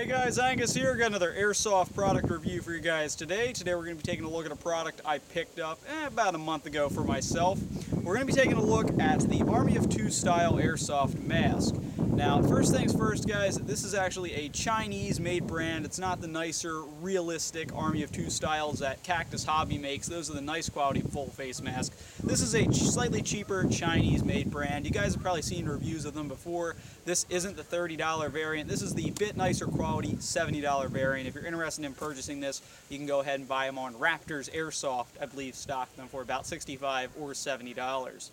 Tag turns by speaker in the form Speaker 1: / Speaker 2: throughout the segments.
Speaker 1: Hey guys, Angus here. Got another Airsoft product review for you guys today. Today we're going to be taking a look at a product I picked up about a month ago for myself. We're going to be taking a look at the Army of Two style Airsoft mask. Now, first things first, guys, this is actually a Chinese-made brand. It's not the nicer, realistic Army of Two styles that Cactus Hobby makes. Those are the nice quality full face mask. This is a slightly cheaper Chinese-made brand. You guys have probably seen reviews of them before. This isn't the $30 variant. This is the bit nicer quality $70 variant. If you're interested in purchasing this, you can go ahead and buy them on Raptors Airsoft, I believe, stock them for about $65 or $70.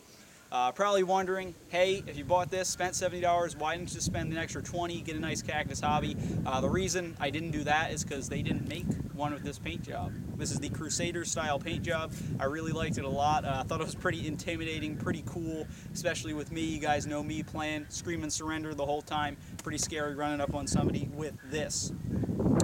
Speaker 1: Probably wondering, hey, if you bought this, spent $70, why didn't you spend an extra $20, get a nice Cactus Hobby? The reason I didn't do that is because they didn't make one with this paint job. This is the Crusader style paint job. I really liked it a lot. I thought it was pretty intimidating, pretty cool, especially with me. You guys know me playing Scream and Surrender the whole time. Pretty scary running up on somebody with this.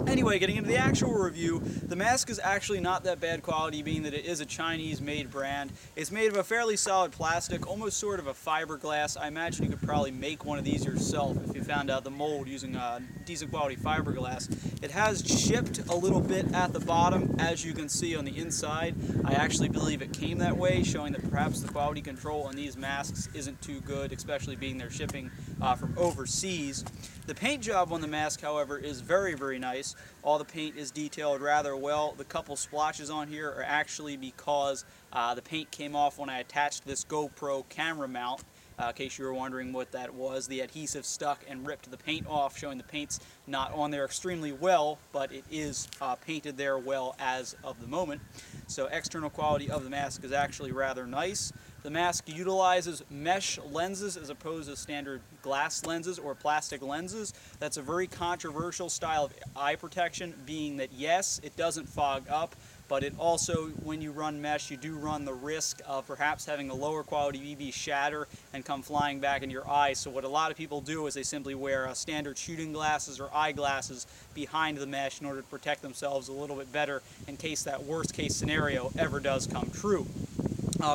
Speaker 1: Anyway, getting into the actual review, the mask is actually not that bad quality, being that it is a Chinese-made brand. It's made of a fairly solid plastic, almost sort of a fiberglass. I imagine you could probably make one of these yourself if you found out the mold using decent quality fiberglass. It has chipped a little bit at the bottom, as you can see on the inside. I actually believe it came that way, showing that perhaps the quality control on these masks isn't too good, especially being they're shipping from overseas. The paint job on the mask, however, is very, very nice. All the paint is detailed rather well. The couple splotches on here are actually because the paint came off when I attached this GoPro camera mount. In case you were wondering what that was, the adhesive stuck and ripped the paint off, showing the paint's not on there extremely well, but it is painted there well as of the moment. So external quality of the mask is actually rather nice. The mask utilizes mesh lenses as opposed to standard glass lenses or plastic lenses. That's a very controversial style of eye protection, being that yes, it doesn't fog up, but it also, when you run mesh, you do run the risk of perhaps having a lower quality UV shatter and come flying back into your eyes. So what a lot of people do is they simply wear standard shooting glasses or eyeglasses behind the mesh in order to protect themselves a little bit better in case that worst case scenario ever does come true.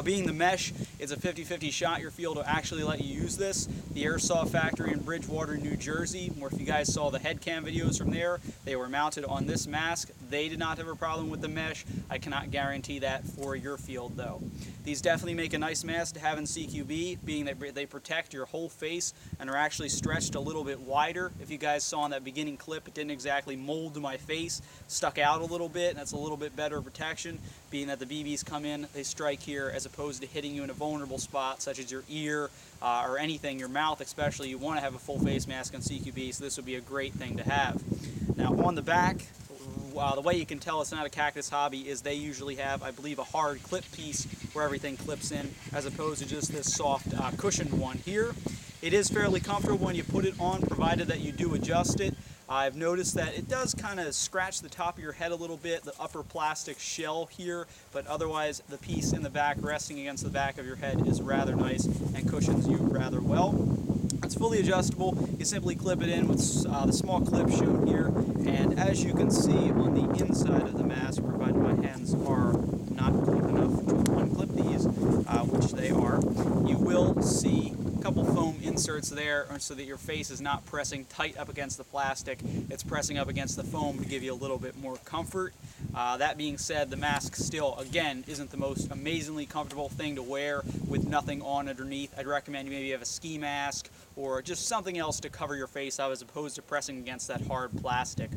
Speaker 1: Being the mesh, it's a 50-50 shot your field will actually let you use this. The Airsoft factory in Bridgewater, New Jersey, where if you guys saw the head cam videos from there, they were mounted on this mask. They did not have a problem with the mesh. I cannot guarantee that for your field though. These definitely make a nice mask to have in CQB, being that they protect your whole face and are actually stretched a little bit wider. If you guys saw in that beginning clip, it didn't exactly mold to my face, stuck out a little bit, and that's a little bit better protection, being that the BBs come in, they strike here, as opposed to hitting you in a vulnerable spot such as your ear or anything, your mouth especially. You want to have a full face mask on CQB, so this would be a great thing to have. Now on the back, the way you can tell it's not a Cactus Hobby is they usually have, I believe, a hard clip piece where everything clips in, as opposed to just this soft cushioned one here. It is fairly comfortable when you put it on, provided that you do adjust it. I've noticed that it does kind of scratch the top of your head a little bit, the upper plastic shell here, but otherwise the piece in the back resting against the back of your head is rather nice and cushions you rather well. It's fully adjustable. You simply clip it in with the small clip shown here, and as you can see on the inside of the mask, provided my hands are not quick enough to unclip these, which they are, you will see a couple foam inserts there so that your face is not pressing tight up against the plastic. It's pressing up against the foam to give you a little bit more comfort. That being said, the mask still, again, isn't the most amazingly comfortable thing to wear with nothing on underneath. I'd recommend you maybe have a ski mask or just something else to cover your face up as opposed to pressing against that hard plastic.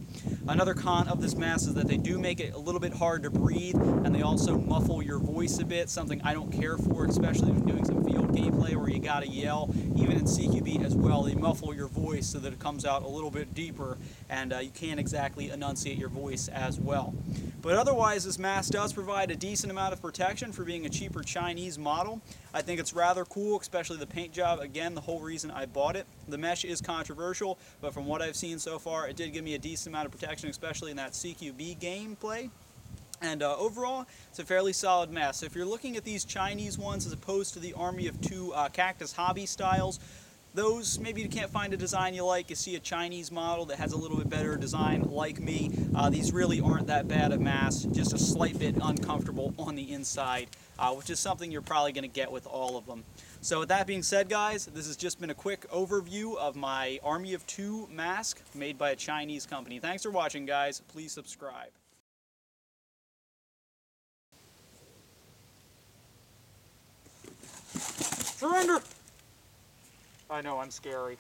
Speaker 1: Another con of this mask is that they do make it a little bit hard to breathe, and they also muffle your voice a bit, something I don't care for, especially when doing some field gameplay where you gotta yell. Even in CQB as well, they muffle your voice so that it comes out a little bit deeper, and you can't exactly enunciate your voice as well. But otherwise, this mask does provide a decent amount of protection for being a cheaper Chinese model. I think it's rather cool, especially the paint job. Again, the whole reason I bought it. The mesh is controversial, but from what I've seen so far, it did give me a decent amount of protection, especially in that CQB gameplay. And overall, it's a fairly solid mask. So if you're looking at these Chinese ones as opposed to the Army of Two Cactus Hobby styles, those, maybe you can't find a design you like, you see a Chinese model that has a little bit better design like me. These really aren't that bad of masks, just a slight bit uncomfortable on the inside, which is something you're probably going to get with all of them. So with that being said, guys, this has just been a quick overview of my Army of Two mask made by a Chinese company. Thanks for watching, guys. Please subscribe. Surrender! I know, I'm scary.